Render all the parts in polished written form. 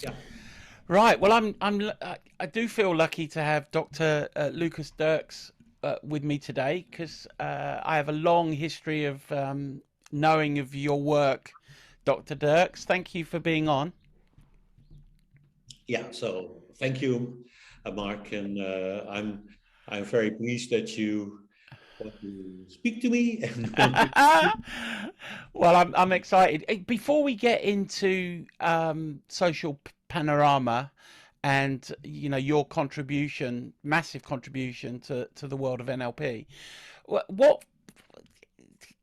Yeah. Right. Well, I do feel lucky to have Dr. Lucas Derks with me today because I have a long history of knowing of your work, Dr. Derks. Thank you for being on. Yeah. So thank you, Mark, and I'm very pleased that you want to speak to me and want to. Well, I'm excited. Before we get into social panorama and your contribution, massive contribution to the world of NLP, what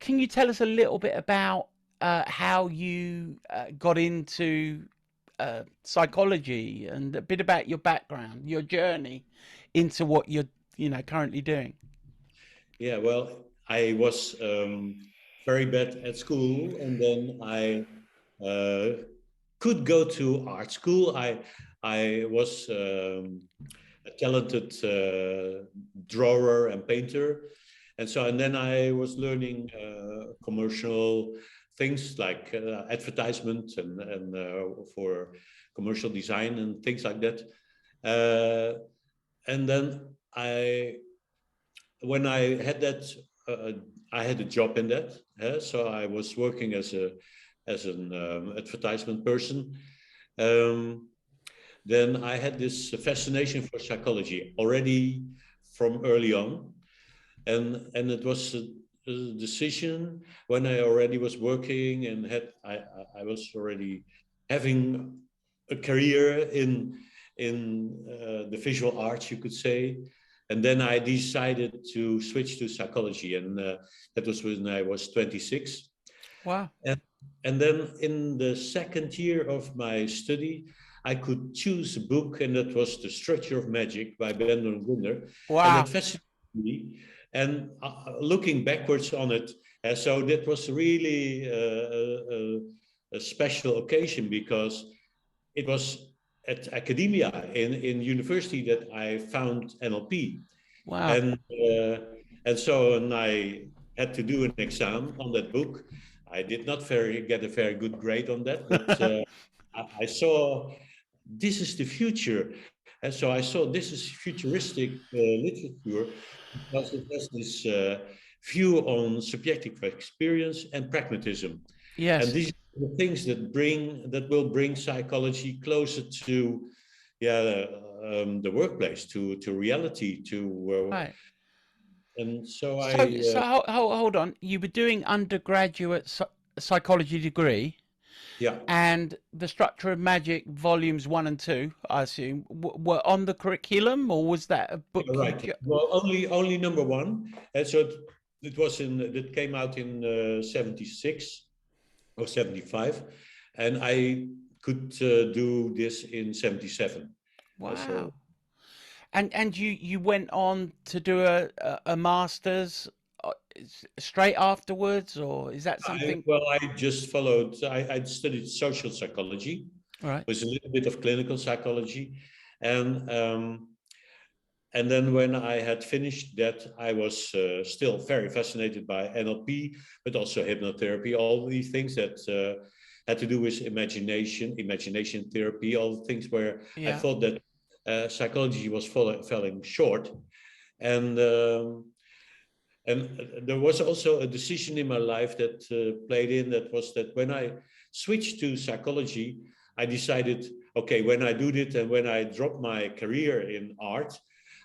can you tell us a little bit about how you got into psychology and a bit about your background, your journey into what you're currently doing? Yeah. Well, I was very bad at school, and then I uh, could go to art school. I was a talented drawer and painter, and then I was learning commercial things like advertisement and for commercial design and things like that. Uh, and then when I had that, uh, I had a job in that. So I was working as an advertisement person. Um, then I had this fascination for psychology already from early on, and it was a decision when I already was working and I was already having a career in the visual arts, you could say. And then I decided to switch to psychology, and that was when I was 26. Wow. And, and then in the second year of my study, I could choose a book, and that was The Structure of Magic by Bender Gunner. And that Wow. fascinated me. And looking backwards on it, so that was really a special occasion because it was at academia in university that I found NLP. Wow. And uh, and I had to do an exam on that book. I did not get a very good grade on that, but I saw this is the future, and so I saw this is futuristic literature because it has this view on subjective experience and pragmatism, and Yes. these are the things that will bring psychology closer to yeah the workplace to reality to Right. and so So, I so hold on. You were doing undergraduate psychology degree, yeah. and the Structure of Magic volumes 1 and 2, I assume, were on the curriculum, or was that a Yeah, book you? right. Well, only number one, and so it was in that came out in '76 or '75, and I could do this in '77. So Wow. And you went on to do a master's straight afterwards, or is that something? I just followed. I studied social psychology, Right. with a little bit of clinical psychology, and and then when I had finished that, I was still very fascinated by NLP, but also hypnotherapy, all these things that had to do with imagination therapy, all the things where I Yeah. thought that psychology was falling short. And there was also a decision in my life that played in, that was that when I switched to psychology, I decided, okay, when I do this and when I drop my career in art,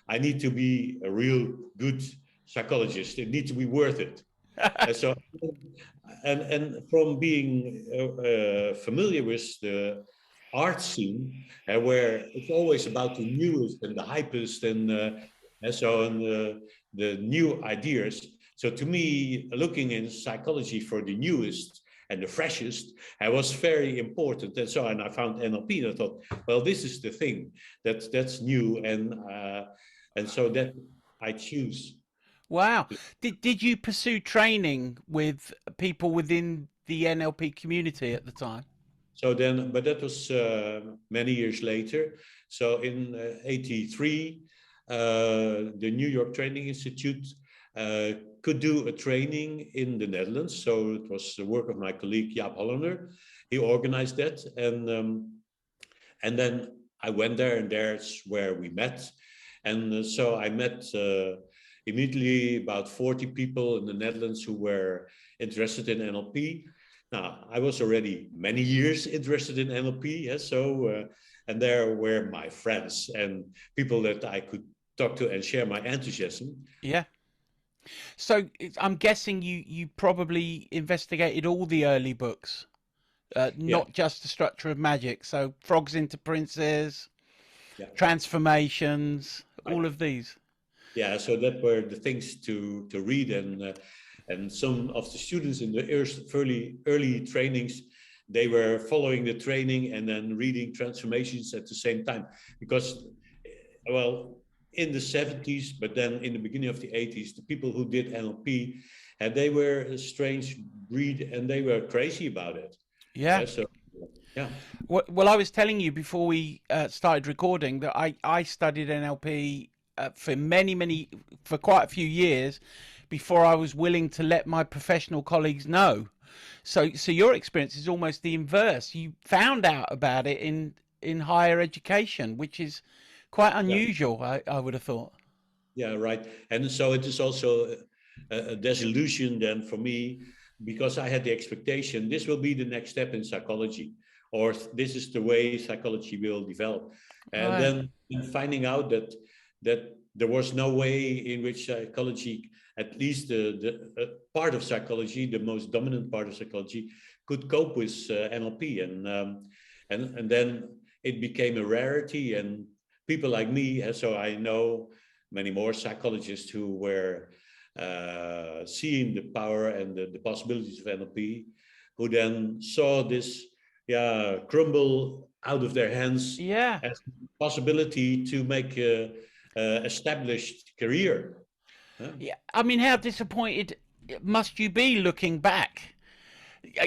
I need to be a real good psychologist. It needs to be worth it. And so, and from being familiar with the art scene, where it's always about the newest and the hypest and so on, the new ideas. So to me, looking in psychology for the newest and the freshest, was very important. And so, and I found NLP, and I thought, well, this is the thing that's new, and so that I choose. Wow. Did you pursue training with people within the NLP community at the time? So then, but that was many years later. So in '83, the New York Training Institute uh, could do a training in the Netherlands. So it was the work of my colleague Jaap Hollander. He organized that, And then I went there, and there's where we met. And so I met immediately about 40 people in the Netherlands who were interested in NLP. Now, I was already many years interested in NLP, yeah, so and there were my friends and people that I could talk to and share my enthusiasm. Yeah. So I'm guessing you probably investigated all the early books, Yeah, not just the structure of magic. So Frogs into Princes, yeah, Transformations, right. all of these. Yeah, so that were the things to read, and some of the students in the early trainings, they were following the training and then reading Transformations at the same time, because well, in the 70s, but then in the beginning of the 80s, the people who did NLP, and they were a strange breed, and they were crazy about it. Yeah. So yeah. Well, I was telling you before we started recording that I studied NLP for quite a few years before I was willing to let my professional colleagues know. So your experience is almost the inverse. You found out about it in higher education, which is quite Yeah. unusual, I would have thought. Yeah, right. And so it is also a disillusion then for me, because I had the expectation this will be the next step in psychology, or this is the way psychology will develop. And Right. then finding out that there was no way in which psychology, at least the part of psychology, the most dominant part of psychology, could cope with NLP, and then it became a rarity, and people like me, so I know many more psychologists who were seeing the power and the possibilities of NLP, who then saw this crumble out of their hands Yeah. as a possibility to make a established career. Huh? Yeah. I mean, how disappointed must you be looking back?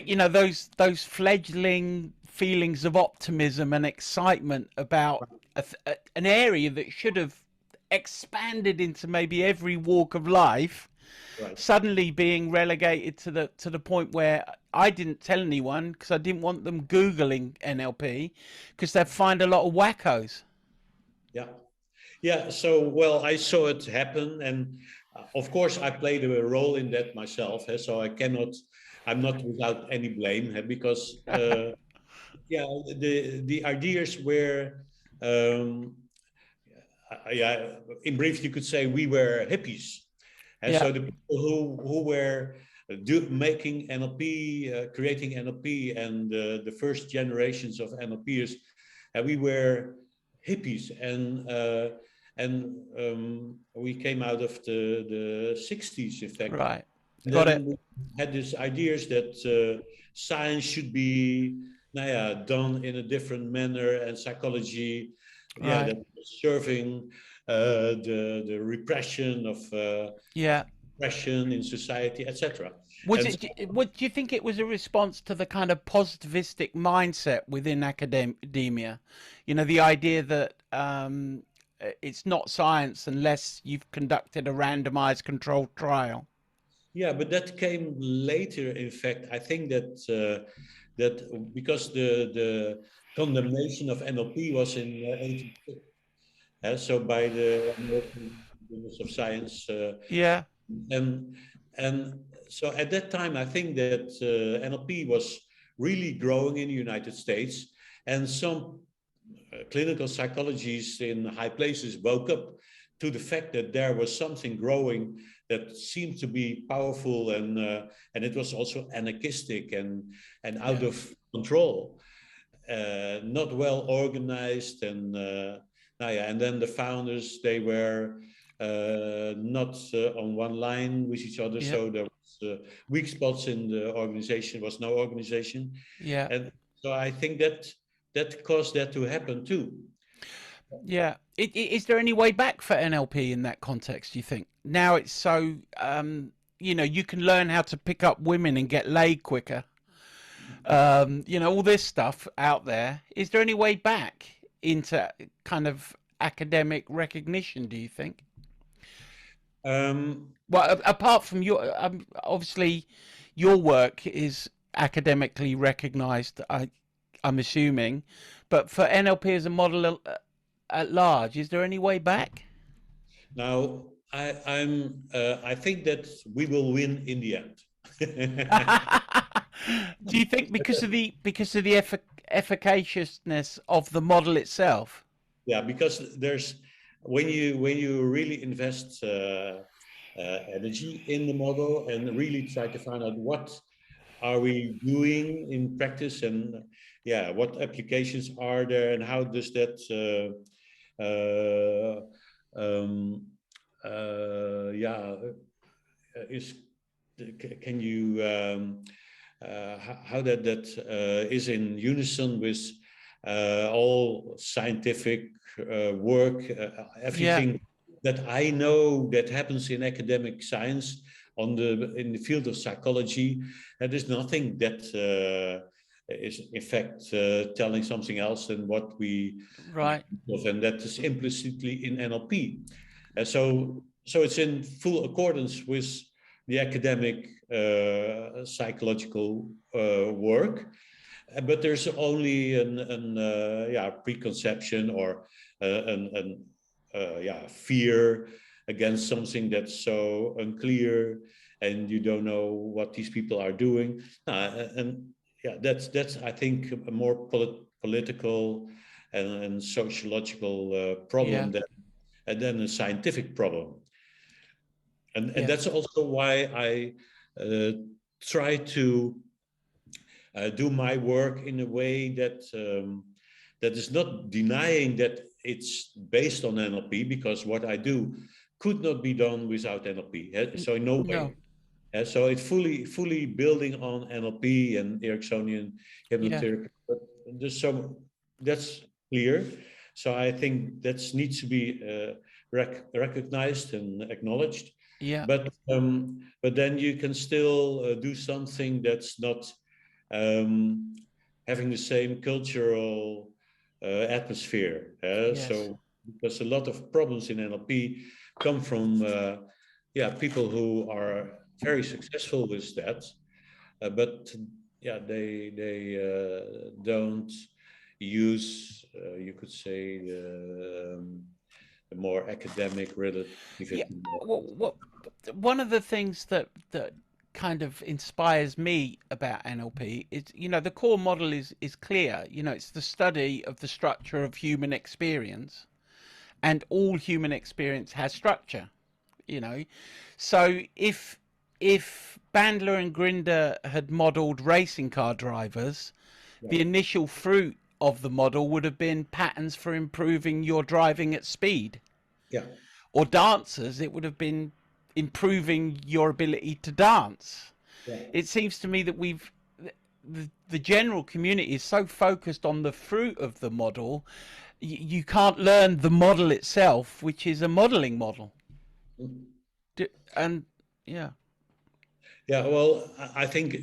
You know, those fledgling feelings of optimism and excitement about an area that should have expanded into maybe every walk of life, Right. suddenly being relegated to the point where I didn't tell anyone because I didn't want them googling NLP because they'd find a lot of wackos. Yeah. Yeah. So, well, I saw it happen, and of course, I played a role in that myself. So I'm not without any blame, because yeah, the ideas were, um, yeah, in brief, you could say we were hippies. And Yeah. so the people who were making NLP, creating NLP, and the first generations of NLPers, we were hippies, and we came out of the 60s, in fact. Right. And Got then it. we had these ideas that science should be done in a different manner, and psychology, Right. that was serving the repression of Yeah. oppression in society, etc. Was And so, it? What do you think it was a response to the kind of positivistic mindset within academia? You know, the idea that it's not science unless you've conducted a randomized controlled trial. yeah, but that came later. In fact, I think that because the condemnation of NLP was in 1860, so by the American Journals of Science, Yeah. and and so at that time, I think that NLP was really growing in the United States, and some clinical psychologists in high places woke up to the fact that there was something growing that seemed to be powerful, and it was also anarchistic and out Yeah. of control, not well organized, and then the founders, they were not on one line with each other, Yeah. so there was weak spots in the organization. Was no organization, Yeah. and so I think that caused that to happen too. Yeah. Is there any way back for NLP in that context, do you think? Now it's so, you know, you can learn how to pick up women and get laid quicker. You know, all this stuff out there. Is there any way back into kind of academic recognition, do you think? Um, Well, apart from your, obviously, your work is academically recognized. I I'm assuming. But for NLP as a model at large, is there any way back? Now, I think that we will win in the end. Do you think because of the efficaciousness of the model itself? Yeah, because there's when you really invest energy in the model and really try to find out what are we doing in practice, and yeah, what applications are there, and how does that uh, um, yeah, is can you how that is in unison with all scientific work, Yeah, everything that I know that happens in academic science in the field of psychology. There's nothing that is in fact telling something else than what we right. of, and that is implicitly in NLP. So it's in full accordance with the academic psychological work, but there's only an preconception or an fear against something that's so unclear, and you don't know what these people are doing. And yeah, that's I think a more political and sociological Yeah, problem than a scientific problem. And yeah, that's also why I try to do my work in a way that is not denying that it's based on NLP, because what I do could not be done without NLP. So in no no, way. So it's fully building on NLP and Ericksonian yeah, hypnotherapy. But there's that's clear. So I think that needs to be recognized and acknowledged. yeah, But then you can still do something that's not um, having the same cultural atmosphere. yes, So because a lot of problems in NLP come from people who are very successful with that, but yeah, they don't use you could say the more academic yeah. relativity. What one of the things that kind of inspires me about NLP is, the core model is clear. It's the study of the structure of human experience, and all human experience has structure. you know. So if Bandler and Grinder had modelled racing car drivers, Yeah, the initial fruit of the model would have been patterns for improving your driving at speed. yeah, Or dancers, it would have been improving your ability to dance. yeah. It seems to me that the general community is so focused on the fruit of the model, you can't learn the model itself, which is a modeling model. And yeah, Yeah, well, I think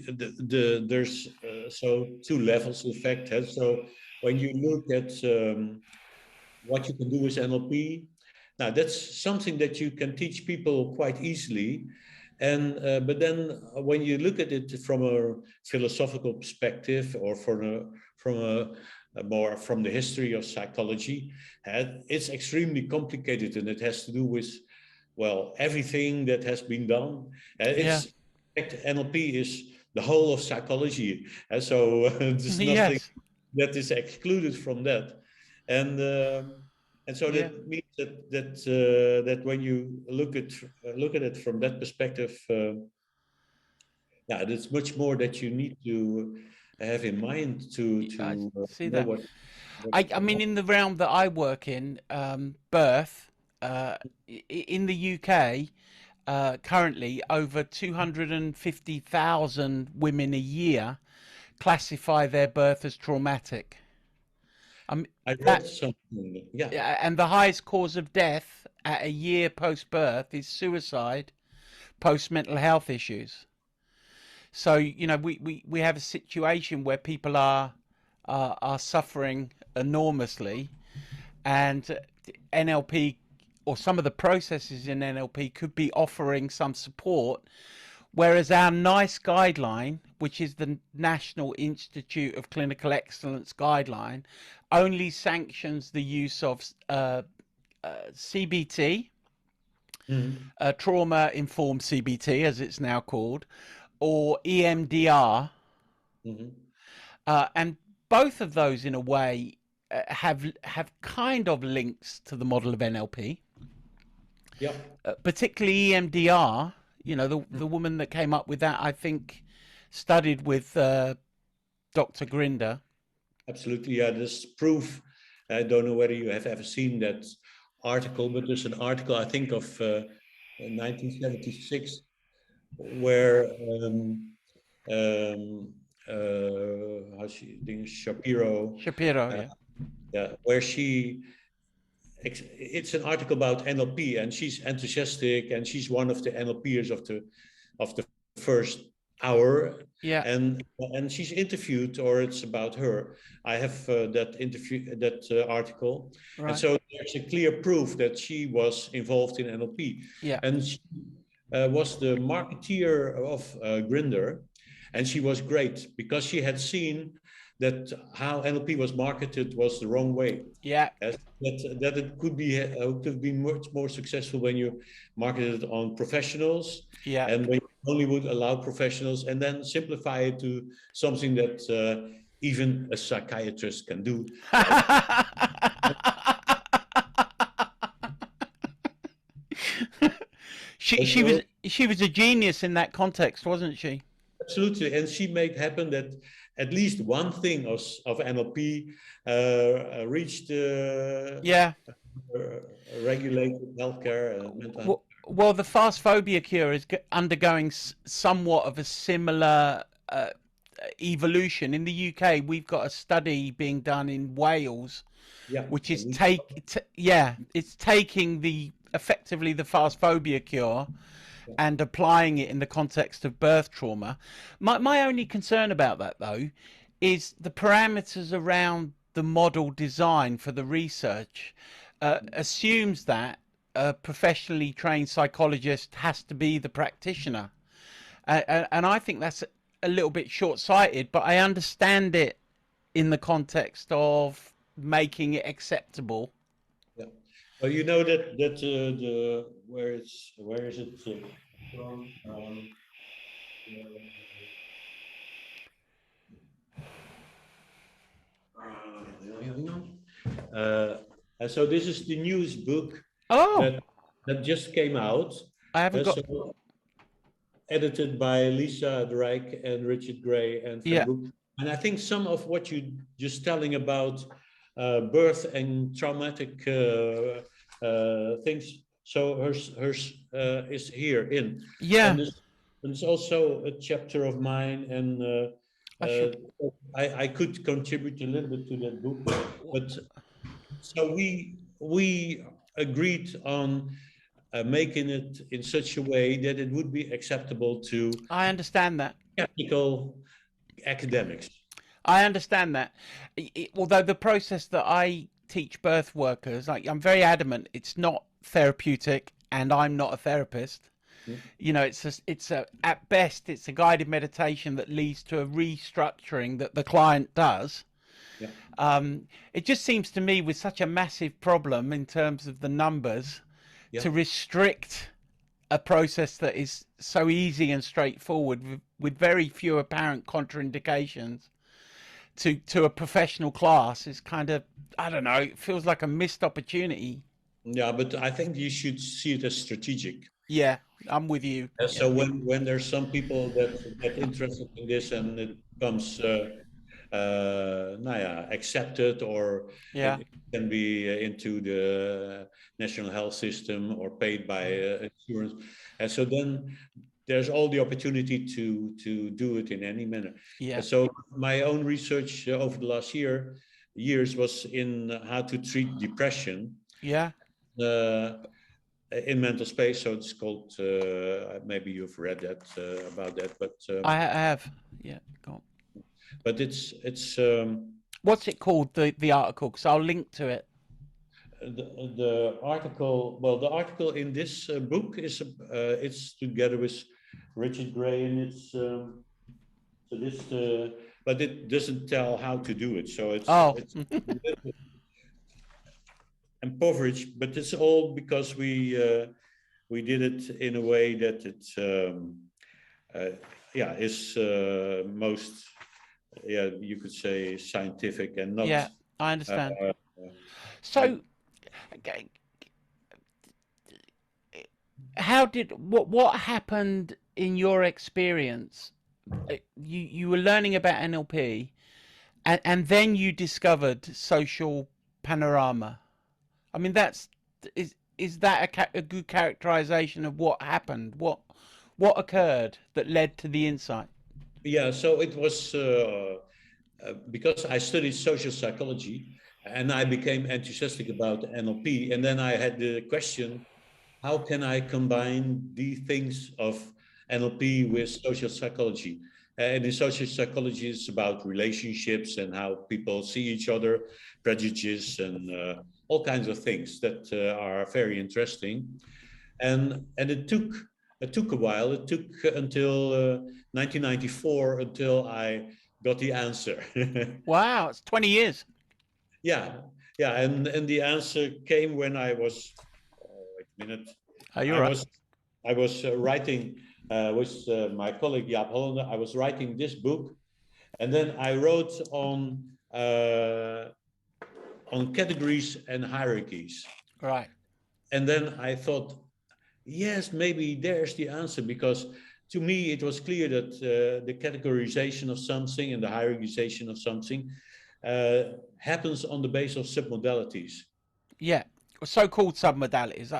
there's so two levels of effect. So when you look at what you can do with NLP, now that's something that you can teach people quite easily. And but then when you look at it from a philosophical perspective, or from a more from the history of psychology, it's extremely complicated, and it has to do with, well, everything that has been done. yeah, It's in fact, NLP is the whole of psychology, and so there's nothing yes, that is excluded from that. And and so yeah, that means that when you look at it from that perspective, yeah, there's much more that you need to have in mind I to see know that. what I mean, in the realm that I work in, birth, in the UK, currently over 250,000 women a year classify their birth as traumatic. I read That something. Yeah, and the highest cause of death at a year post birth is suicide, post mental health issues. So we have a situation where people are suffering enormously, and NLP or some of the processes in NLP could be offering some support. Whereas our NICE guideline, which is the National Institute of Clinical Excellence guideline, only sanctions the use of CBT, trauma-informed CBT, as it's now called, or EMDR, and both of those, in a way, have kind of links to the model of NLP. Yeah. Particularly EMDR. You know, the woman that came up with that, I think, studied with Dr. Grinder. Absolutely, yeah. There's proof. I don't know whether you have ever seen that article, but there's an article, I think, of 1976, where how she Shapiro, yeah. yeah, where it's an article about NLP, and she's enthusiastic, and she's one of the NLPers of the first hour. Yeah. And she's interviewed, or it's about her. I have that article, Right. And so there's a clear proof that she was involved in NLP. Yeah. And she was the marketeer of Grinder, and she was great because she had seen that how NLP was marketed was the wrong way. Yeah. That it could be much more successful when you market it on professionals. Yeah. And when you only would allow professionals, and then simplify it to something that even a psychiatrist can do. She was a genius in that context, wasn't she? Absolutely, and she made happen that at least one thing of NLP reached regulated healthcare, mental health. Well, the fast phobia cure is undergoing somewhat of a similar evolution. In the UK, we've got a study being done in Wales, which is it's taking effectively the fast phobia cure and applying it in the context of birth trauma. My only concern about that, though, is the parameters around the model design for the research assumes that a professionally trained psychologist has to be the practitioner. And I think that's a little bit short-sighted, but I understand it in the context of making it acceptable. Yeah. Well, you know that where is it from? And so this is the newest book that just came out. I haven't got. So edited by Lisa Derk and Richard Gray and Frank. And I think some of what you just telling about birth and traumatic things. So hers is here in. Yeah. And there's also a chapter of mine, and I could contribute a little bit to that book. But so we agreed on making it in such a way that it would be acceptable to. I understand that. Technical academics. I understand that. Although the process that I teach birth workers, I'm very adamant, it's not therapeutic, and I'm not a therapist. You know, it's at best it's a guided meditation that leads to a restructuring that the client does. Yeah. It just seems to me, with such a massive problem in terms of the numbers, to restrict a process that is so easy and straightforward with very few apparent contraindications to a professional class is kind of, I don't know, it feels like a missed opportunity. Yeah, but I think you should see it as strategic. Yeah, I'm with you. So when there's some people that get interested in this and it becomes accepted, or it can be into the national health system or paid by insurance, and so then there's all the opportunity to do it in any manner. Yeah. So my own research over the last years was in how to treat depression. Yeah. In mental space, so it's called. Maybe you've read that about that, but I have. Yeah, go on. But it's. What's it called? The article? Because I'll link to it. The article. Well, the article in this book is it's together with Richard Gray, and it's. So this, but it doesn't tell how to do it. So Oh, it's a little bit impoverished, but it's all because we did it in a way that it yeah is most, yeah, you could say scientific and not yeah, I understand. uh, like, So, okay, how did what happened in your experience? You were learning about NLP, and then you discovered Social Panorama. I mean, is that a good characterization of what happened? What occurred that led to the insight? yeah. So it was because I studied social psychology and I became enthusiastic about NLP, and then I had the question, how can I combine the things of NLP with social psychology? And in social psychology, it's about relationships and how people see each other, prejudices, and all kinds of things that are very interesting. And it took a while. It took until 1994 until I got the answer. Wow, it's 20 years. Yeah, yeah, and the answer came when I was, oh, wait a minute, Oh, you're I right. was I was writing with my colleague Jaap Hollander. I was writing this book, and then I wrote on categories and hierarchies. Right. And then I thought, yes, maybe there's the answer, because to me it was clear that the categorization of something and the hierarchization of something happens on the basis of submodalities. Yeah. So-called submodalities.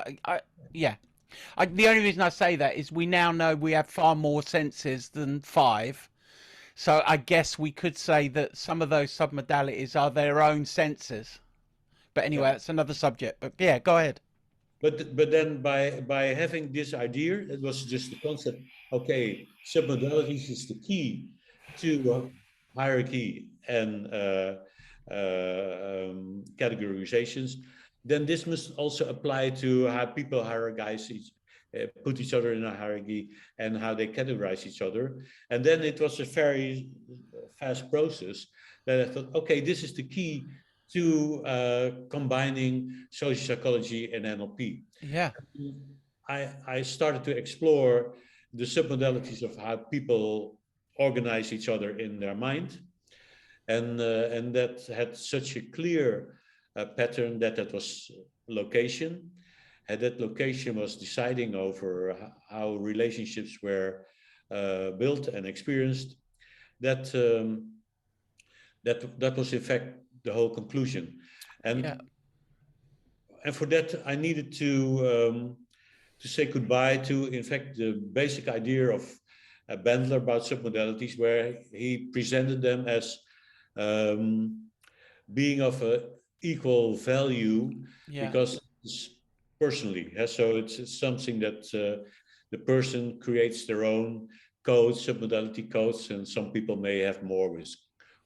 Yeah. The only reason I say that is we now know we have far more senses than five. So I guess we could say that some of those submodalities are their own senses. But anyway, Yeah. that's another subject. But yeah, go ahead. But then by having this idea, it was just the concept. Okay, submodalities is the key to hierarchy and categorizations. Then this must also apply to how people hierarchize put each other in a hierarchy, and how they categorize each other. And then it was a very fast process that I thought, okay, this is the key to combining social psychology and NLP. Yeah. I started to explore the submodalities of how people organize each other in their mind, and that had such a clear pattern that was location, and that location was deciding over how relationships were built and experienced. That that was in fact the whole conclusion, Yeah. and for that I needed to say goodbye to, in fact, the basic idea of Bandler about submodalities, where he presented them as being of equal value, Yeah. because it's personally, yeah? So it's something that the person creates their own codes, submodality codes, and some people may have more with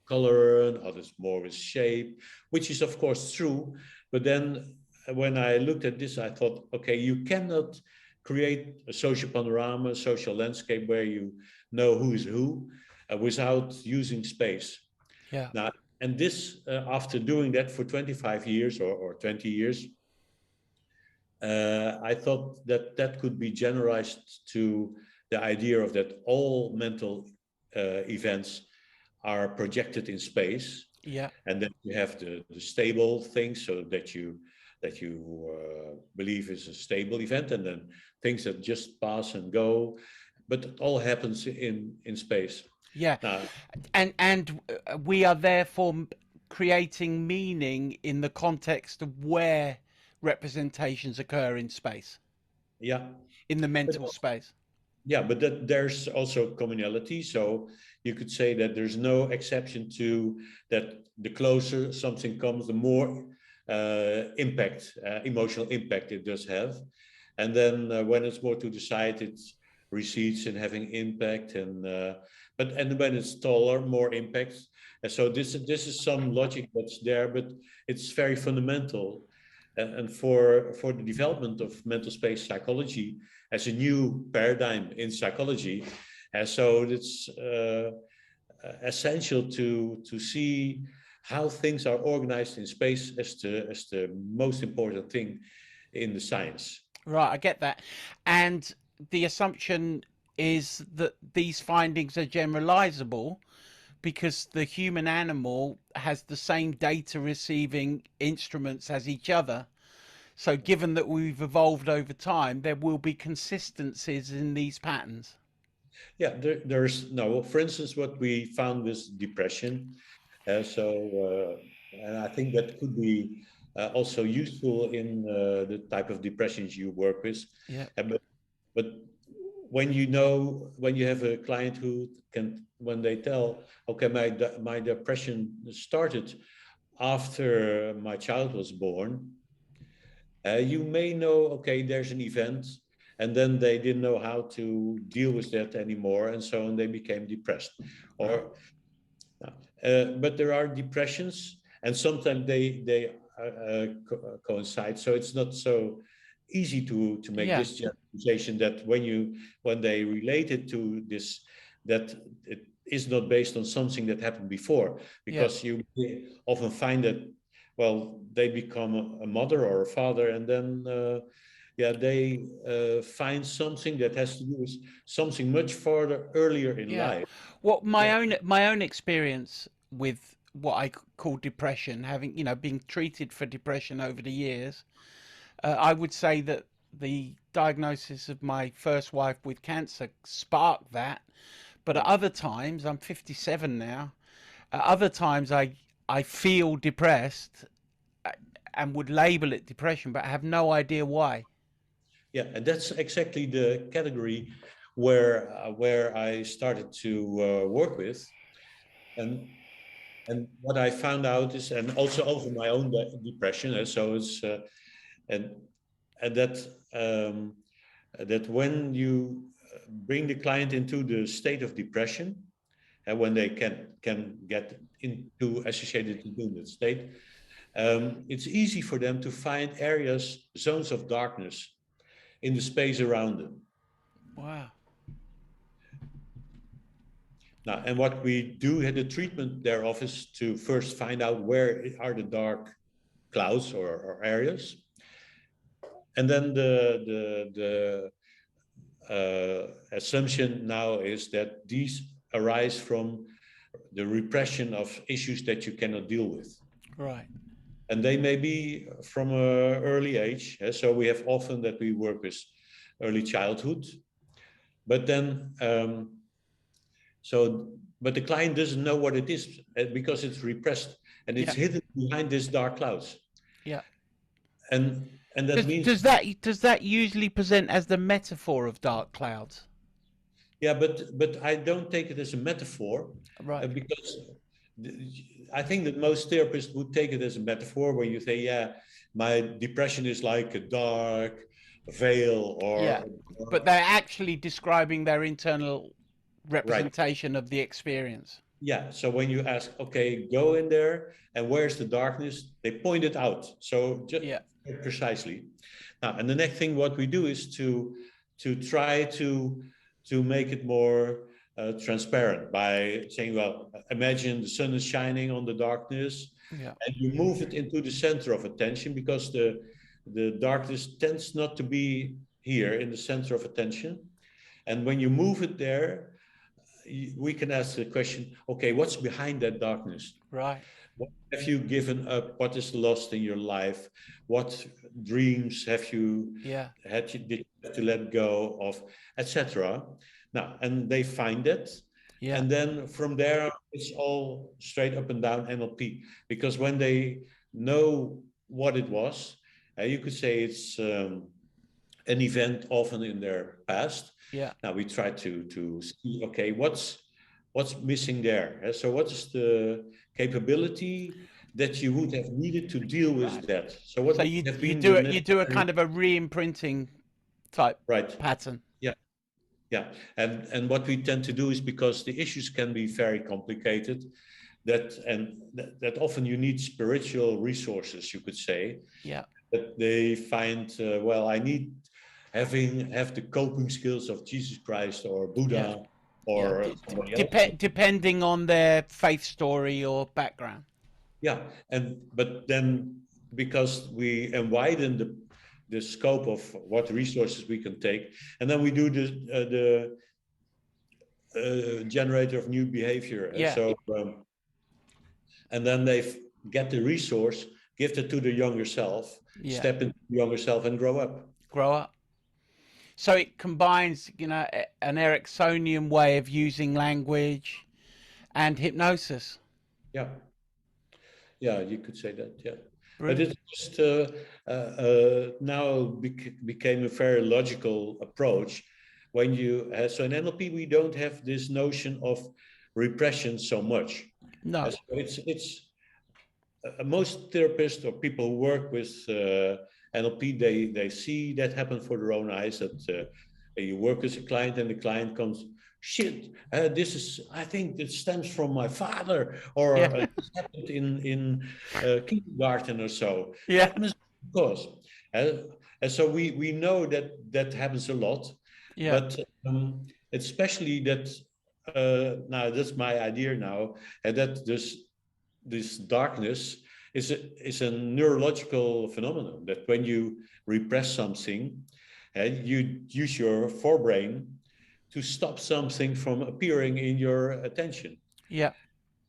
color and others more with shape, which is of course true. But then when I looked at this, I thought, okay, you cannot create a social panorama, social landscape where you know who is who without using space. Yeah. Now, and this, after doing that for 25 years or 20 years, I thought that that could be generalized to the idea of that all mental events are projected in space, Yeah. and then you have the stable things, so that you believe is a stable event, and then things that just pass and go, but it all happens in space. Yeah. Now, And we are therefore creating meaning in the context of where representations occur in space, yeah, in the but mental space. yeah, but that there's also communality. So you could say that there's no exception to that. The closer something comes, the more impact, emotional impact it does have. And then when it's more to the side, it recedes in having impact. And when it's taller, more impact. And so this is some logic that's there, but it's very fundamental. And for the development of mental space psychology as a new paradigm in psychology. And so it's essential to see how things are organized in space as the most important thing in the science. Right, I get that. And the assumption is that these findings are generalizable because the human animal has the same data receiving instruments as each other. So given that we've evolved over time, there will be consistencies in these patterns. Yeah, there's no, for instance, what we found with depression. And I think that could be also useful in the type of depressions you work with. Yeah. But when when you have a client who can, when they tell, okay, my depression started after my child was born, you may know, okay, there's an event, and then they didn't know how to deal with that anymore, and so on, they became depressed. Or, but there are depressions, and sometimes they coincide. So it's not so easy to make this generalization that when they relate it to this, that it is not based on something that happened before, because you often find that, well, they become a mother or a father, and then they find something that has to do with something much farther earlier in life. Well, my own experience with what I call depression, having been treated for depression over the years, I would say that the diagnosis of my first wife with cancer sparked that. But at other times, I'm 57 now. At other times, I feel depressed and would label it depression, but I have no idea why. Yeah, and that's exactly the category where I started to work with, and what I found out is, and also over my own depression, so it's and that that when you bring the client into the state of depression, and when they can get into associated into that state, it's easy for them to find areas, zones of darkness in the space around them. Wow. Now, and what we do at the treatment thereof is to first find out where are the dark clouds or areas. And then the assumption now is that these arise from the repression of issues that you cannot deal with. Right. And they may be from an early age. So we have often that we work with early childhood. But then, but the client doesn't know what it is because it's repressed and it's hidden behind these dark clouds. Yeah. And that means... Does that usually present as the metaphor of dark clouds? Yeah, but I don't take it as a metaphor. Right. Because I think that most therapists would take it as a metaphor when you say, yeah, my depression is like a dark veil or... Yeah, but they're actually describing their internal representation of the experience. Yeah, so when you ask, okay, go in there, and where's the darkness? They point it out. So just precisely. Now, and the next thing what we do is to try to make it more transparent by saying, well, imagine the sun is shining on the darkness, and you move it into the center of attention, because the darkness tends not to be here in the center of attention. And when you move it there, we can ask the question, okay, what's behind that darkness? Right. What have you given up? What is lost in your life? What dreams have you did you have to let go of, etc. Now, and they find it. And then from there, it's all straight up and down NLP. Because when they know what it was, you could say it's an event often in their past. Yeah. Now we try to see, okay, what's missing there? So what is the capability that you would have needed to deal with that? So what you do a kind of a re-imprinting type pattern. Yeah, and what we tend to do is, because the issues can be very complicated, that often you need spiritual resources, you could say. Yeah. That they find, well, I need have the coping skills of Jesus Christ or Buddha or somebody else. Depending on their faith story or background. Yeah, but then because we widen the scope of what resources we can take, and then we do the generator of new behavior. Yeah. So and then they get the resource, give it to the younger self, step into the younger self, and grow up. Grow up. So it combines, an Ericksonian way of using language and hypnosis. Yeah. Yeah, you could say that. Yeah. Brilliant. But it's just now became a very logical approach. When you so in NLP we don't have this notion of repression so much. No. So it's most therapists or people who work with NLP, they see that happen for their own eyes. That you work with a client and the client comes, shit, this is, I think that stems from my father, or this happened in kindergarten or so. Yeah. Of course. And so we know that happens a lot. Yeah. But especially that, now that's my idea now, and that this darkness is a neurological phenomenon, that when you repress something, and you use your forebrain to stop something from appearing in your attention. Yeah.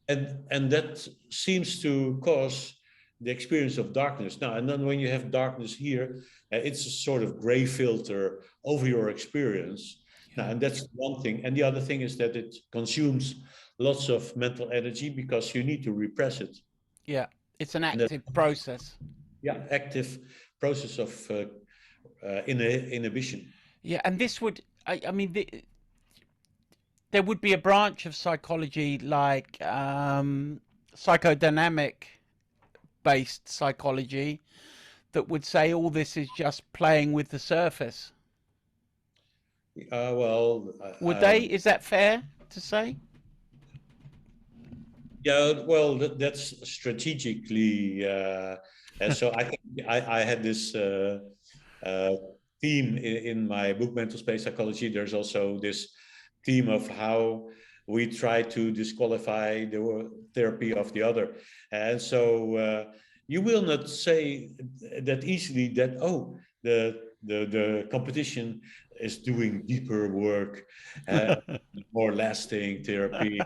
And that seems to cause the experience of darkness. Now, and then when you have darkness here, it's a sort of gray filter over your experience. Now, and that's one thing. And the other thing is that it consumes lots of mental energy because you need to repress it. Yeah, it's an active process. Yeah, active process of inhibition. Yeah, and this would, I mean, there would be a branch of psychology like psychodynamic-based psychology that would say all this is just playing with the surface. Would they? Is that fair to say? Yeah, well, that's strategically. And so I think I had this theme in my book, Mental Space Psychology. There's also this theme of how we try to disqualify the therapy of the other. And so you will not say that easily that, oh, the competition is doing deeper work, more lasting therapy,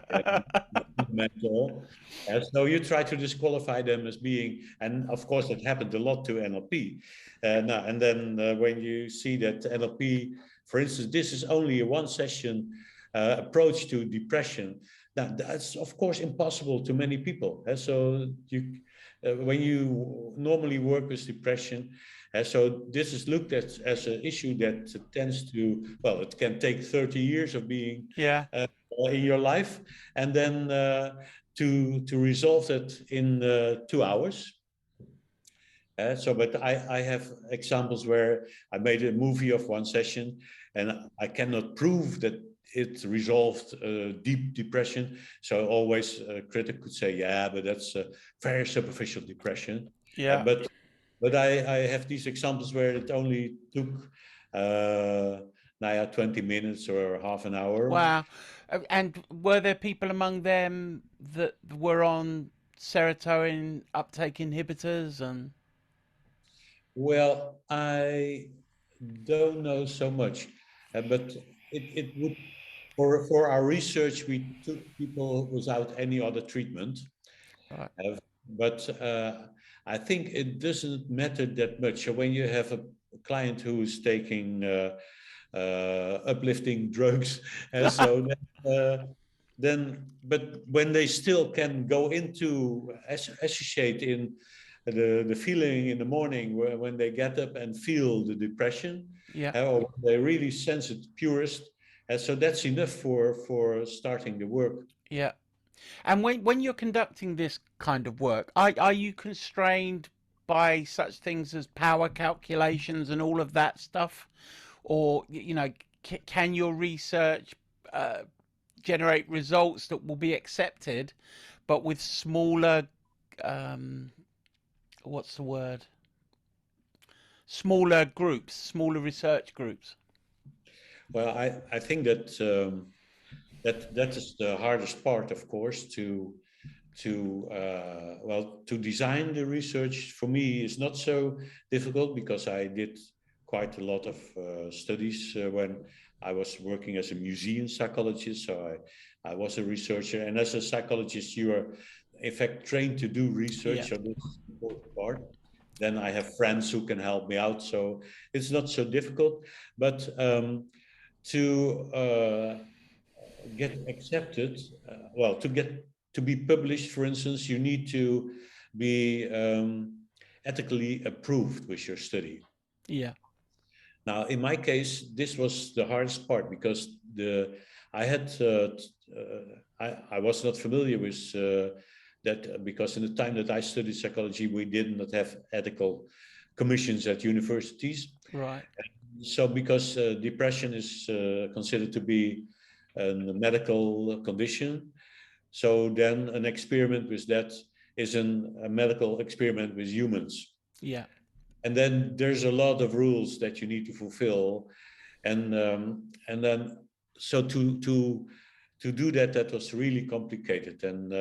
mental. So you try to disqualify them as being, and of course that happened a lot to NLP. Now, and then when you see that NLP, for instance, this is only a one session approach to depression. Now, that's of course impossible to many people. So you, when you normally work with depression, so this is looked at as an issue that tends to, well, it can take 30 years of being in your life, and then to resolve that in 2 hours. But I have examples where I made a movie of one session, and I cannot prove that it resolved deep depression. So always a critic could say, yeah, but that's a very superficial depression. Yeah. But I have these examples where it only took 20 minutes or half an hour. Wow. And were there people among them that were on serotonin uptake inhibitors? And well, I don't know so much, but it would, for our research, we took people without any other treatment. Right. But I think it doesn't matter that much. So when you have a client who is taking uplifting drugs, and so then, but when they still can go into associate in the feeling in the morning when they get up and feel the depression, or they really sense it purest, and so that's enough for starting the work. Yeah. And when you're conducting this kind of work, are you constrained by such things as power calculations and all of that stuff? Or, can your research generate results that will be accepted, but with smaller, what's the word? Smaller groups, smaller research groups? Well, I think that that is the hardest part, of course, to design the research. For me is not so difficult because I did quite a lot of studies when I was working as a museum psychologist. So I was a researcher, and as a psychologist, you are in fact trained to do research. So this is the important part. Then I have friends who can help me out, so it's not so difficult. But to get accepted, to be published, for instance, you need to be ethically approved with your study. Yeah. Now, in my case, this was the hardest part because I was not familiar with that, because in the time that I studied psychology, we did not have ethical commissions at universities. Right. So because depression is considered to be a medical condition, so then an experiment with that is a medical experiment with humans. Yeah. And then there's a lot of rules that you need to fulfill, and then so to do that was really complicated, and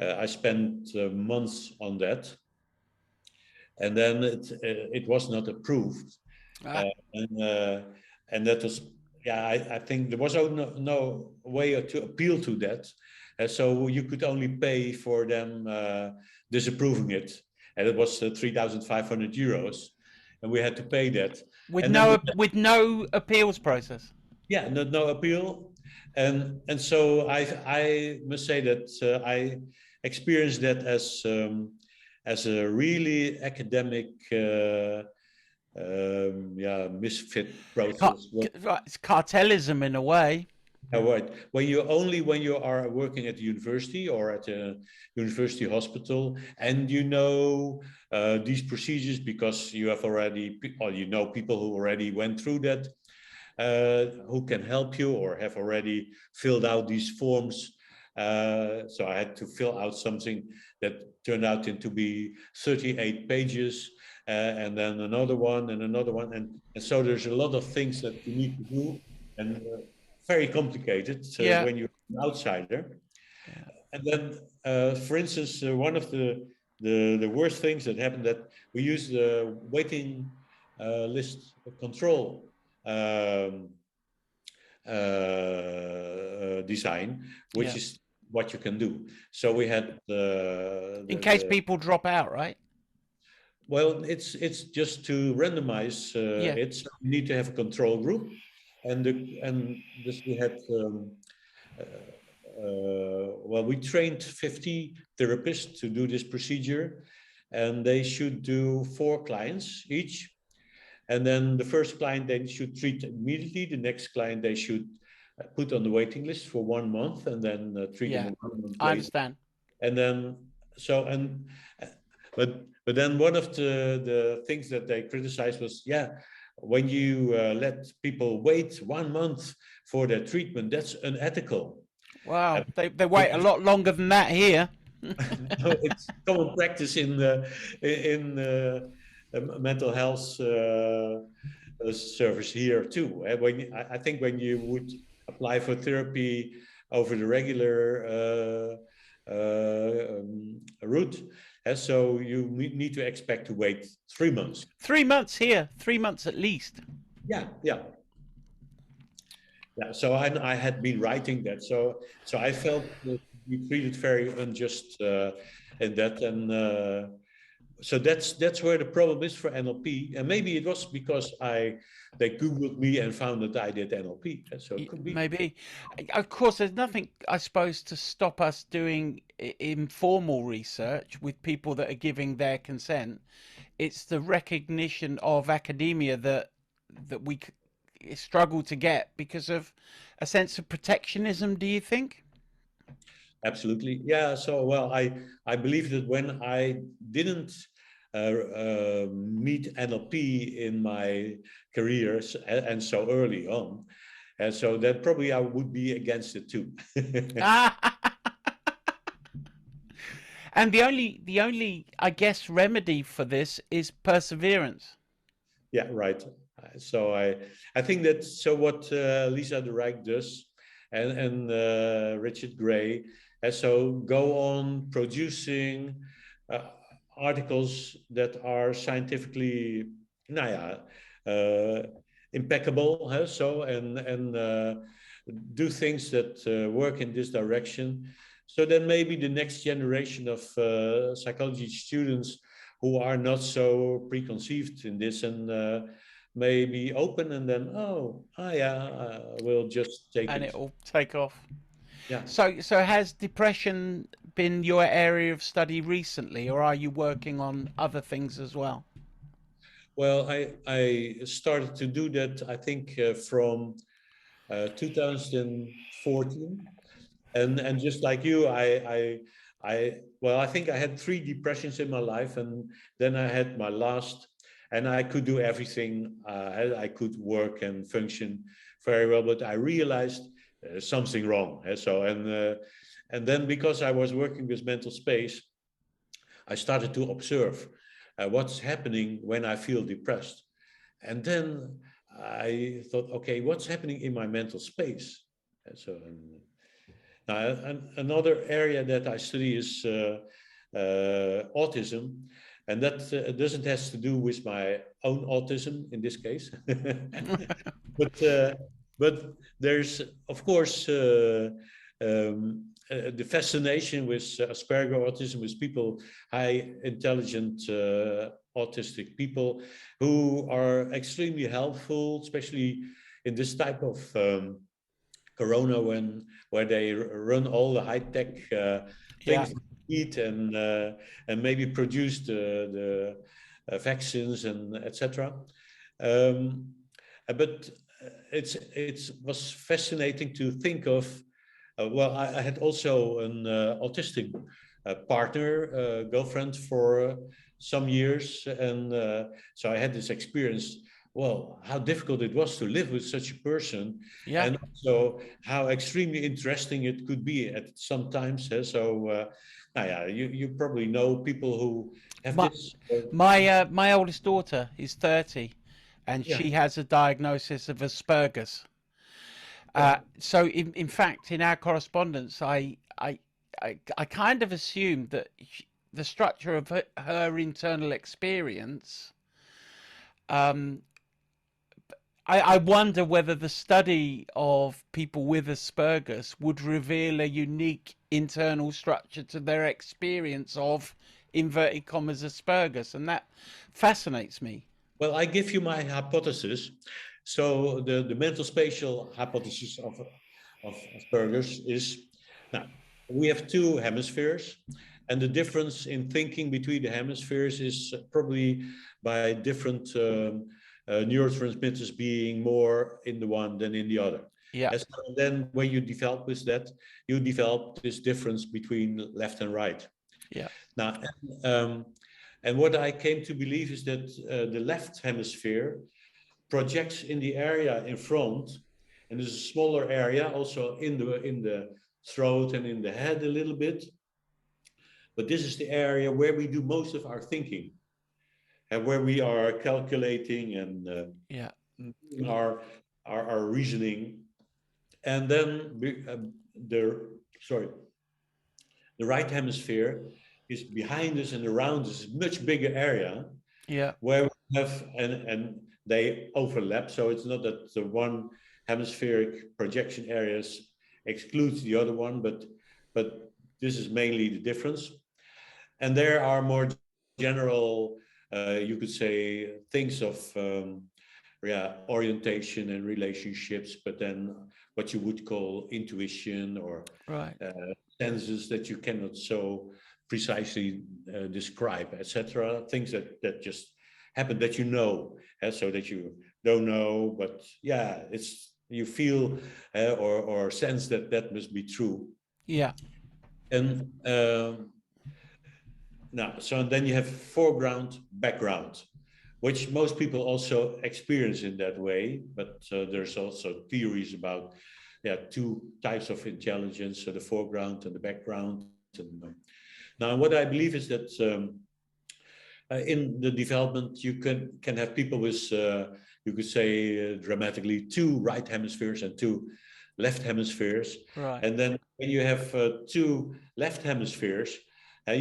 I spent months on that, and then it was not approved, and that was, yeah, I think there was no way to appeal to that, so you could only pay for them disapproving it, and it was 3,500 euros, and we had to pay that with and with no appeals process. Yeah, no appeal, and so I must say that I experienced that as a really academic misfit process. It's cartelism in a way. Right. When you are working at the university or at a university hospital, and you know these procedures because you have already, or you know people who already went through that, who can help you or have already filled out these forms. So I had to fill out something that turned out to be 38 pages, and then another one and another one, and so there's a lot of things that you need to do, and very complicated when you're an outsider. Yeah. And then, for instance, one of the worst things that happened, that we used the waiting list control design, which is what you can do. So we had in case people drop out, right? Well, it's just to randomize it. So you need to have a control group, and this we had. Well, we trained 50 therapists to do this procedure, and they should do 4 clients each. And then the first client they should treat immediately. The next client they should put on the waiting list for 1 month, and then treat them 1 month later. I understand. And then but then one of the things that they criticized was, when you let people wait 1 month for their treatment, that's unethical. Wow, they wait a lot longer than that here. No, it's common practice in mental health service here too. I think when you would apply for therapy over the regular route, so you need to expect to wait 3 months. 3 months here, 3 months at least. Yeah. So I had been writing that, so I felt that we treated very unjust in that, and so that's where the problem is for NLP. And maybe it was because they Googled me and found that I did NLP. So it could be. Maybe. Of course, there's nothing, I suppose, to stop us doing informal research with people that are giving their consent. It's the recognition of academia that we struggle to get because of a sense of protectionism, do you think? Absolutely. Yeah. So, well, I believe that when I didn't meet NLP in my career, and so early on, and so that probably I would be against it too. And the only I guess remedy for this is perseverance. Yeah, right. So I think that what Lisa de Rijk does, and Richard Gray. And so go on producing articles that are scientifically, uh, impeccable. So and do things that work in this direction. So then maybe the next generation of psychology students who are not so preconceived in this and may be open, and then we'll just take And it. it'll take off. Yeah. So has depression been your area of study recently, or are you working on other things as well? Well, I started to do that, I think, from 2014, and just like you, I think I had 3 depressions in my life, and then I had my last, and I could do everything. I could work and function very well, but I realized something wrong. And then because I was working with mental space, I started to observe what's happening when I feel depressed. And then I thought, okay, what's happening in my mental space? Another area that I study is autism, and that doesn't have to do with my own autism in this case, but but there's of course the fascination with Asperger autism, with people, high intelligent autistic people who are extremely helpful, especially in this type of Corona, where they run all the high tech Yeah. things eat and maybe produce the vaccines and etc. Um, but it was fascinating to think of. Well, I had also an autistic partner, girlfriend for some years, and so I had this experience. Well, how difficult it was to live with such a person, Yeah. and also how extremely interesting it could be at some times. You probably know people who have My this. my oldest daughter is 30, and Yeah, she has a diagnosis of Asperger's. yeah, So in fact, in our correspondence, I kind of assumed that the structure of her internal experience. Um, I wonder whether the study of people with Asperger's would reveal a unique internal structure to their experience of inverted commas Asperger's, and that fascinates me. well, I give you my hypothesis. So the mental spatial hypothesis of Asperger's is, now we have 2 hemispheres, and the difference in thinking between the hemispheres is probably by different neurotransmitters being more in the one than in the other. Yeah, And so then when you develop with that, you develop this difference between left and right. yeah, Now, um, and what I came to believe is that the left hemisphere projects in the area in front, and there's a smaller area also in the throat and in the head a little bit. But this is the area where we do most of our thinking and where we are calculating and yeah, our reasoning. And then the sorry, the right hemisphere is behind us and around us, a much bigger area yeah, where we have and they overlap. So it's not that the one hemispheric projection areas excludes the other one, but this is mainly the difference. And there are more general, you could say, things of orientation and relationships, but then what you would call intuition or right. senses that you cannot so precisely describe, etc. Things that just happen that you know, so that you don't know, but yeah, it's you feel or sense that that must be true. Yeah, And now, so then you have foreground, background, which most people also experience in that way. But there's also theories about 2 types of intelligence, so the foreground and the background. And, now, what I believe is that in the development, you can have people with, you could say, dramatically 2 right hemispheres and 2 left hemispheres. Right. And then when you have two left hemispheres,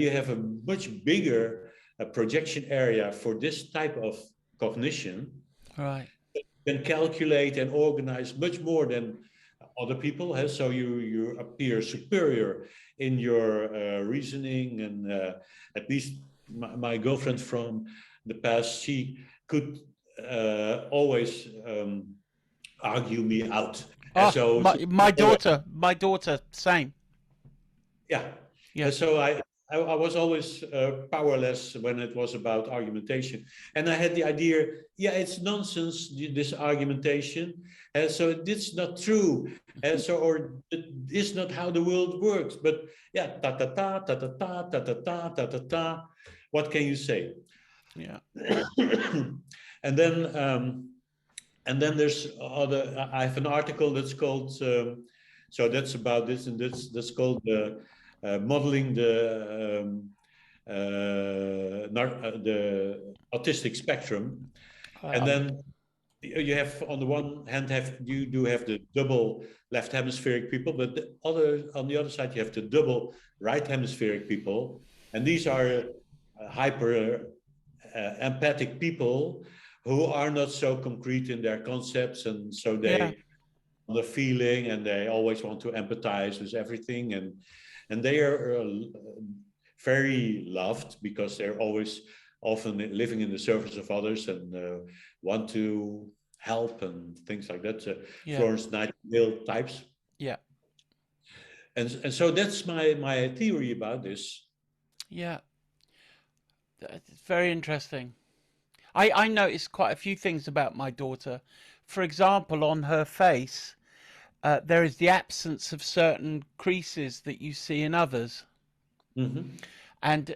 you have a much bigger projection area for this type of cognition. Right. You can calculate and organize much more than other people. So you appear superior in your reasoning. And at least my girlfriend from the past, she could always argue me out. And Oh, so my daughter, same. yeah. Yeah. And so I was always powerless when it was about argumentation. And I had the idea, yeah, it's nonsense, this argumentation. And so it's not true. And so, or it's not how the world works. But yeah, ta ta ta ta ta ta ta ta ta ta ta ta. What can you say? Yeah. And then there's other. I have an article that's called. So that's about this, and that's called modeling the autistic spectrum. And then you have, on the one hand, you do have the double left hemispheric people, but on the other side you have the double right hemispheric people, and these are hyper empathic people who are not so concrete in their concepts, and so they the feeling, and they always want to empathize with everything, and they are very loved because they're always often living in the service of others and want to help and things like that. Florence Nightingale types. Yeah. And so that's my theory about this. Yeah. It's very interesting. I noticed quite a few things about my daughter. For example, on her face, there is the absence of certain creases that you see in others. Mm-hmm. And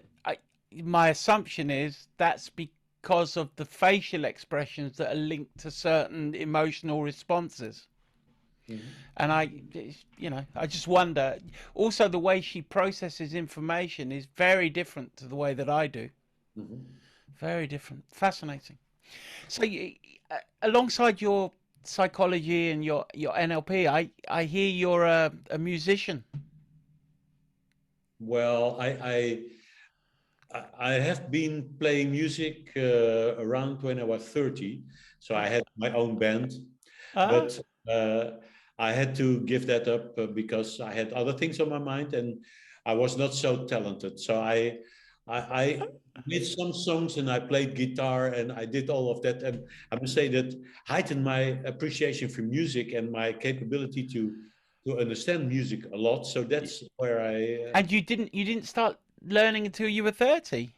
my assumption is that's because of the facial expressions that are linked to certain emotional responses. Mm-hmm. And I just wonder. Also, the way she processes information is very different to the way that I do. Mm-hmm. Very different. Fascinating. So, alongside your psychology and your NLP, I hear you're a musician. Well, I have been playing music around when I was 30, so I had my own band, but I had to give that up because I had other things on my mind and I was not so talented. So I did some songs and I played guitar and I did all of that, and I must say that heightened my appreciation for music and my capability to understand music a lot. So that's where I. And you didn't start learning until you were 30?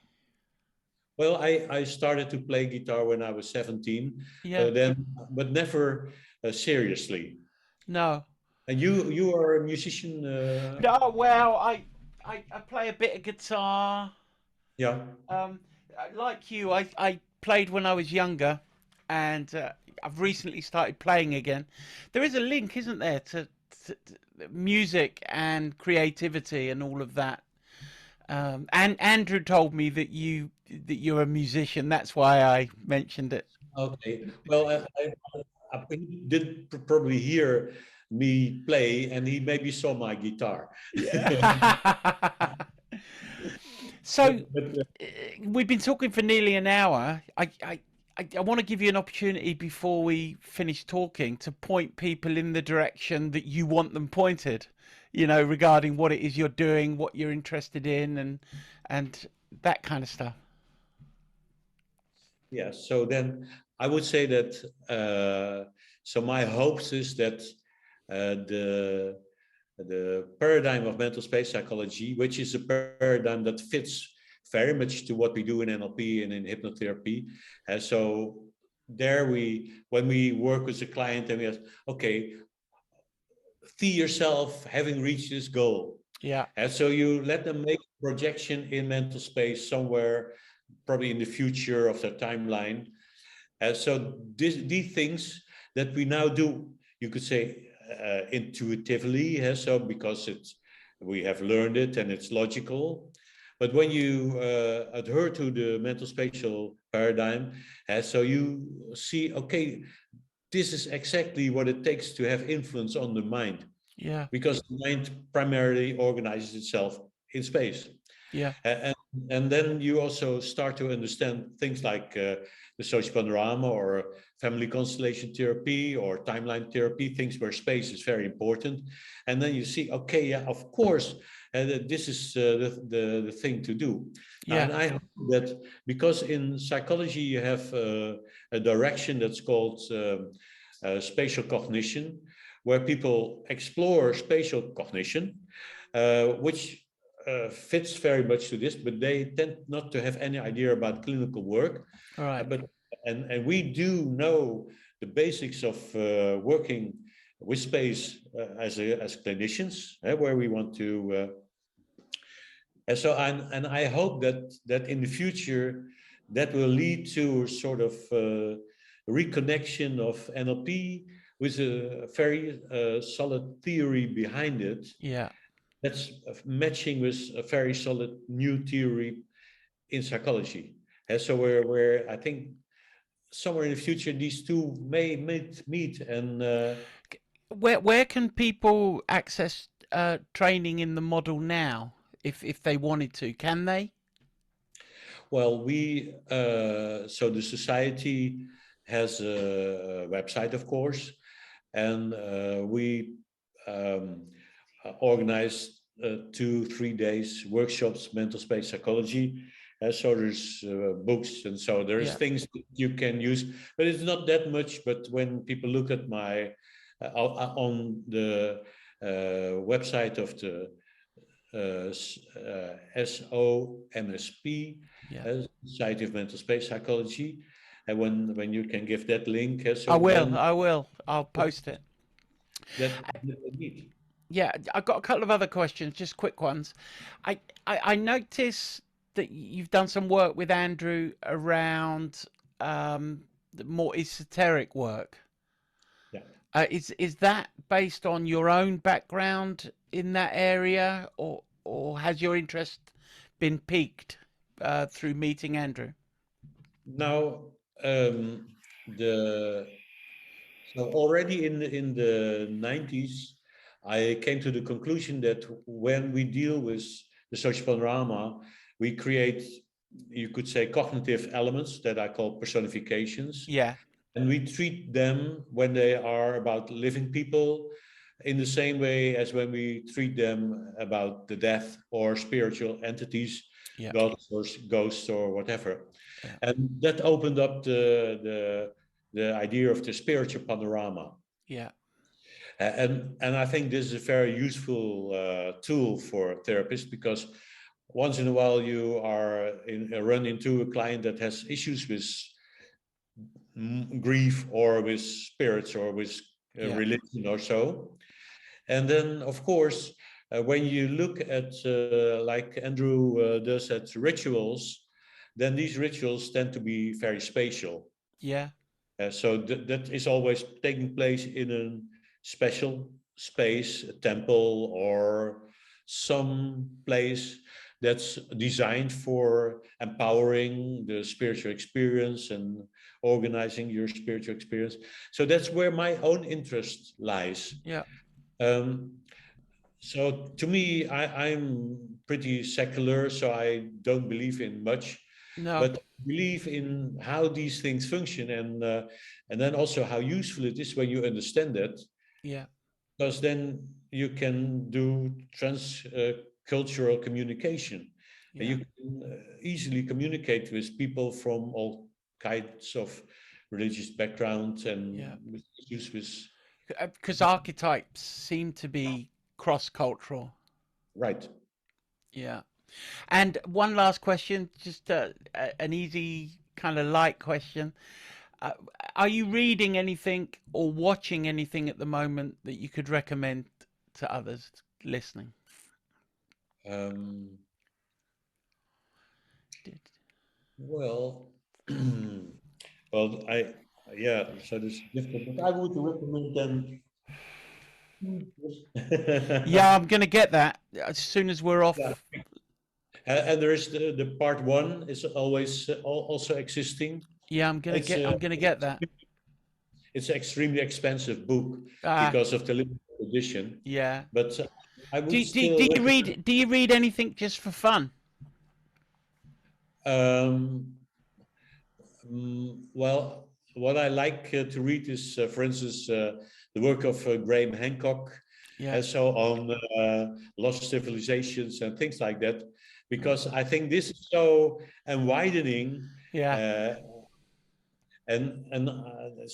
Well, I started to play guitar when I was 17. Then, but never seriously. No. And you are a musician? No, well, I play a bit of guitar. Yeah. Like you, I played when I was younger, and I've recently started playing again. There is a link, isn't there, to music and creativity and all of that. And Andrew told me that you're a musician. That's why I mentioned it. Okay. Well, I did probably hear me play, and he maybe saw my guitar. Yeah. So we've been talking for nearly an hour. I want to give you an opportunity before we finish talking to point people in the direction that you want them pointed, regarding what it is you're doing, what you're interested in, and that kind of stuff. Yeah, so then I would say that, so my hopes is that the paradigm of mental space psychology, which is a paradigm that fits very much to what we do in NLP and in hypnotherapy. And so there when we work with a client and we ask, okay, see yourself having reached this goal. Yeah. And so you let them make a projection in mental space somewhere, probably in the future of their timeline. And so these things that we now do, you could say intuitively, so because we have learned it and it's logical. But when you adhere to the mental spatial paradigm, so you see, okay, this is exactly what it takes to have influence on the mind, Yeah. because the mind primarily organizes itself in space. Yeah. And then you also start to understand things like the social panorama or family constellation therapy or timeline therapy, things where space is very important. And then you see, okay, yeah, of course, this is the thing to do. Yeah. And I hope that, because in psychology you have a direction that's called spatial cognition, where people explore spatial cognition, which fits very much to this, but they tend not to have any idea about clinical work. All right. And we do know the basics of working with space as clinicians, where we want to. And I hope that in the future that will lead to a sort of reconnection of NLP with a very solid theory behind it. Yeah. That's matching with a very solid new theory in psychology. And so where I think somewhere in the future these two may meet. And where can people access training in the model now, if they wanted to? Can they? well, we so the society has a website, of course, and we organize 2-3 days workshops, mental space psychology. So there's books, and so there's things that you can use, but it's not that much. But when people look at my on the website of the SOMSP, Society of Mental Space Psychology, and when you can give that link, so I will. I'll post it. That indeed. Yeah, I've got a couple of other questions, just quick ones. I noticed that you've done some work with Andrew around the more esoteric work. Yeah. Is that based on your own background in that area, or has your interest been piqued through meeting Andrew? Now, so already in the 90s, I came to the conclusion that when we deal with the social panorama, we create, you could say, cognitive elements that I call personifications. Yeah. And we treat them, when they are about living people, in the same way as when we treat them about the death or spiritual entities, gods or ghosts or whatever. Yeah. And that opened up the idea of the spiritual panorama. Yeah. And I think this is a very useful tool for therapists, because once in a while you are run into a client that has issues with grief or with spirits or with religion or so. And then, of course, when you look at, like Andrew does at rituals, then these rituals tend to be very spatial. Yeah. So that is always taking place in a special space, a temple or some place that's designed for empowering the spiritual experience and organizing your spiritual experience. So that's where my own interest lies. Yeah. So to me, I'm pretty secular, so I don't believe in much. No. But believe in how these things function, and then also how useful it is when you understand that. Yeah. Because then you can do cultural communication. Yeah. And you can easily communicate with people from all kinds of religious backgrounds and with issues with. Because archetypes seem to be cross-cultural. Right. Yeah. And one last question, just an easy kind of light question. Are you reading anything or watching anything at the moment that you could recommend to others listening? Well, well, so this is difficult, but I would recommend them. Yeah, I'm going to get that as soon as we're off. Yeah. And there is the part 1 is always also existing. Yeah, I'm going to get that. it's an extremely expensive book Ah, because of the limited edition. yeah. But I Do would do still do you recommend. read do you read anything just for fun? Um, well, what I like to read is, for instance, the work of Graham Hancock, Yeah. and so on lost civilizations and things like that, because I think this is so widening, Yeah. uh, and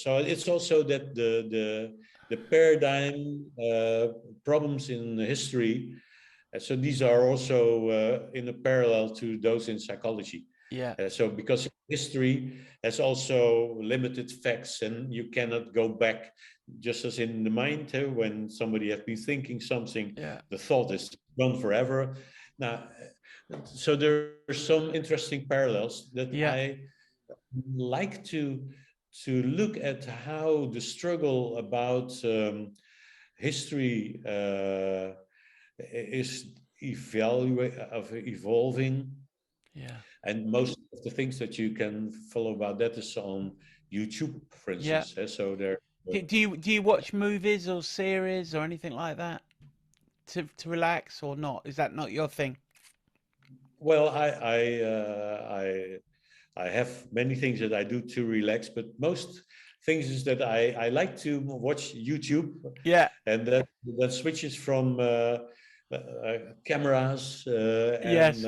so it's also that the paradigm problems in history. So these are also in a parallel to those in psychology. Yeah. So because history has also limited facts, and you cannot go back, just as in the mind, when somebody has been thinking something, Yeah. the thought is gone forever. Now, so there are some interesting parallels that Yeah. I like to look at how the struggle about history is evolving, Yeah. and most of the things that you can follow about that is on YouTube, for Yeah. instance. So there. Do you watch movies or series or anything like that to relax or not? Is that not your thing? Well, I have many things that I do to relax, but most things is that I like to watch YouTube, Yeah. and that switches from cameras and Yes.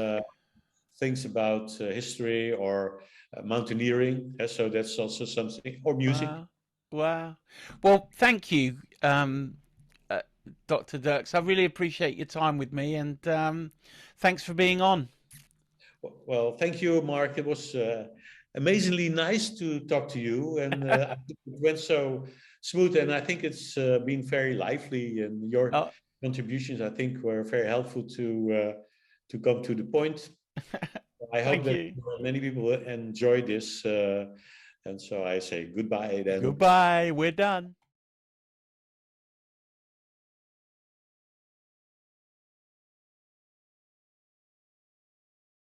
things about history or mountaineering. So that's also something, or music. Wow. Wow. Well, thank you, uh, Dr. Derks. I really appreciate your time with me, and thanks for being on. Well, thank you, Mark. It was amazingly nice to talk to you, and I think it went so smooth, and I think it's been very lively, and your Oh, contributions, I think, were very helpful to come to the point. I hope thank that you. many people will enjoy this, and so I say goodbye then. Goodbye. We're done.